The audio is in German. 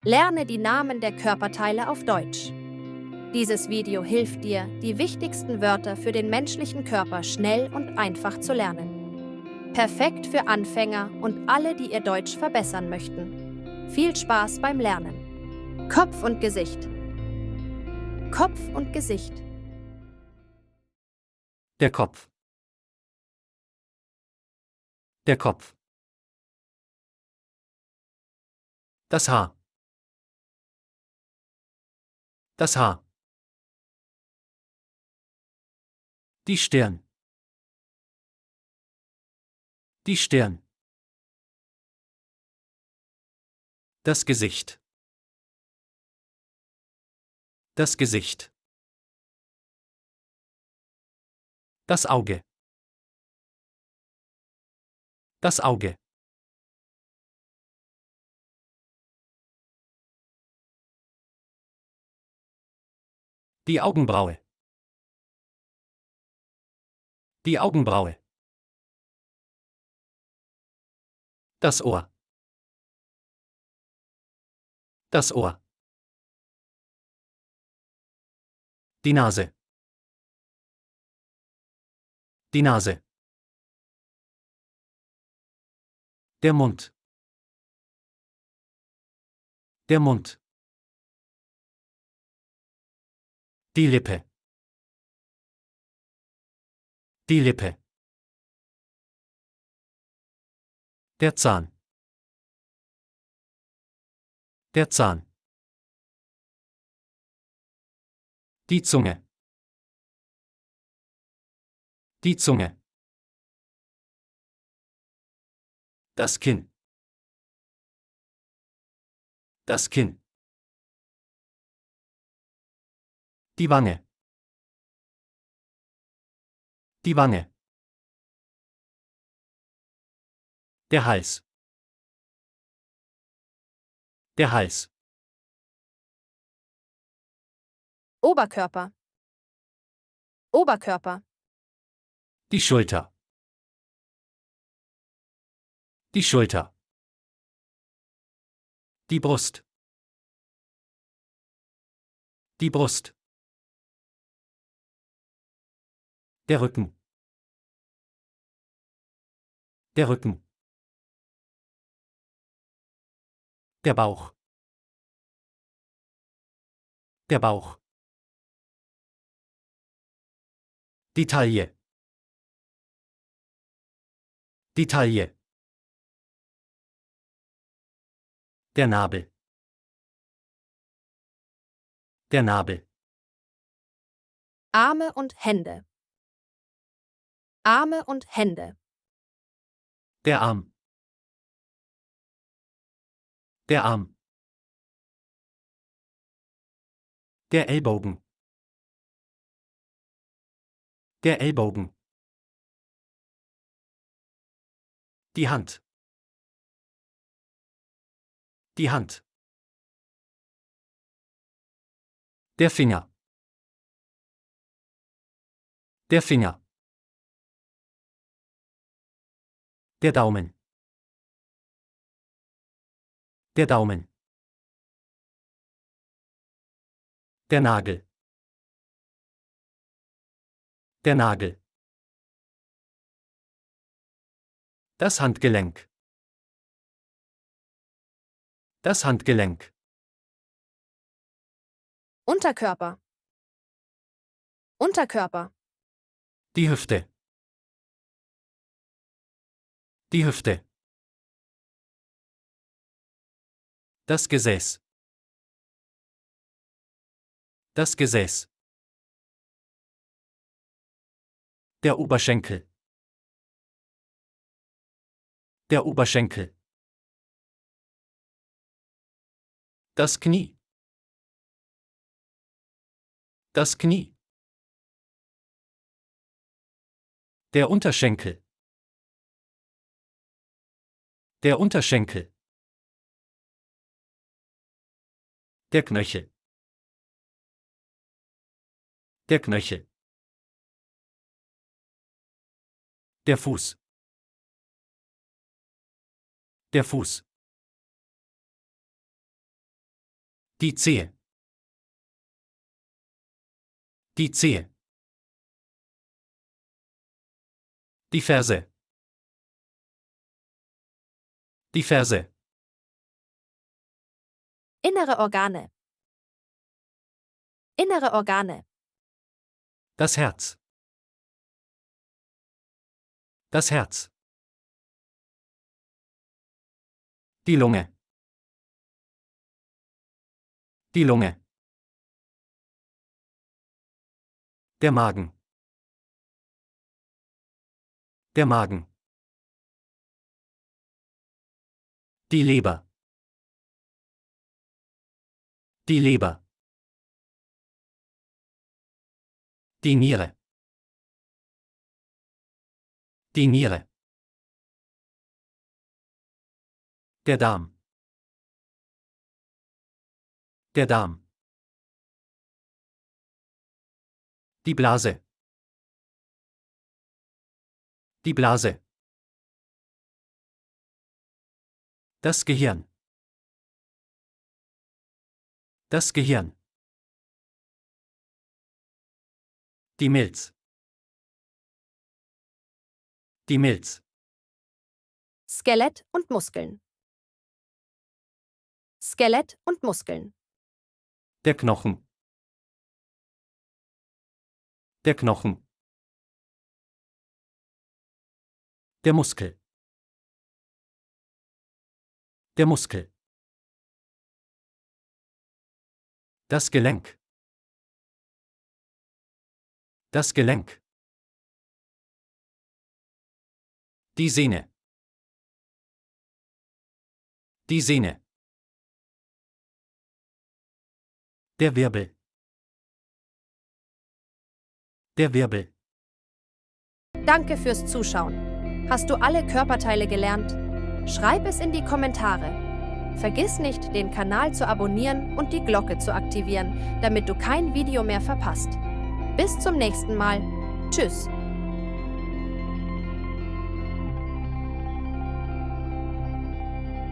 Lerne die Namen der Körperteile auf Deutsch. Dieses Video hilft dir, die wichtigsten Wörter für den menschlichen Körper schnell und einfach zu lernen. Perfekt für Anfänger und alle, die ihr Deutsch verbessern möchten. Viel Spaß beim Lernen. Kopf und Gesicht. Kopf und Gesicht. Der Kopf. Der Kopf. Das Haar. Das Haar. Die Stirn. Die Stirn. Das Gesicht. Das Gesicht. Das Auge. Das Auge. Die Augenbraue. Die Augenbraue. Das Ohr. Das Ohr. Die Nase. Die Nase. Der Mund. Der Mund. Die Lippe. Die Lippe. Der Zahn. Der Zahn. Die Zunge. Die Zunge. Das Kinn. Das Kinn. Die Wange. Die Wange. Der Hals. Der Hals. Oberkörper. Oberkörper. Die Schulter. Die Schulter. Die Brust. Die Brust. Der Rücken. Der Rücken. Der Bauch. Der Bauch. Die Taille. Die Taille. Der Nabel. Der Nabel. Arme und Hände. Arme und Hände. Der Arm. Der Arm. Der Ellbogen. Der Ellbogen. Die Hand. Die Hand. Der Finger. Der Finger. Der Daumen. Der Daumen. Der Nagel. Der Nagel. Das Handgelenk. Das Handgelenk. Unterkörper. Unterkörper. Die Hüfte. Die Hüfte. Das Gesäß. Das Gesäß. Der Oberschenkel. Der Oberschenkel. Das Knie. Das Knie. Der Unterschenkel. Der Unterschenkel. Der Knöchel. Der Knöchel. Der Fuß. Der Fuß. Die Zehe. Die Zehe. Die Ferse. Die Ferse. Innere Organe. Innere Organe. Das Herz. Das Herz. Die Lunge. Die Lunge. Der Magen. Der Magen. Die Leber. Die Leber. Die Niere. Die Niere. Der Darm. Der Darm. Die Blase. Die Blase. Das Gehirn. Das Gehirn. Die Milz. Die Milz. Skelett und Muskeln. Skelett und Muskeln. Der Knochen. Der Knochen. Der Muskel. Der Muskel. Das Gelenk. Das Gelenk. Die Sehne. Die Sehne. Der Wirbel. Der Wirbel. Danke fürs Zuschauen. Hast du alle Körperteile gelernt? Schreib es in die Kommentare. Vergiss nicht, den Kanal zu abonnieren und die Glocke zu aktivieren, damit du kein Video mehr verpasst. Bis zum nächsten Mal. Tschüss.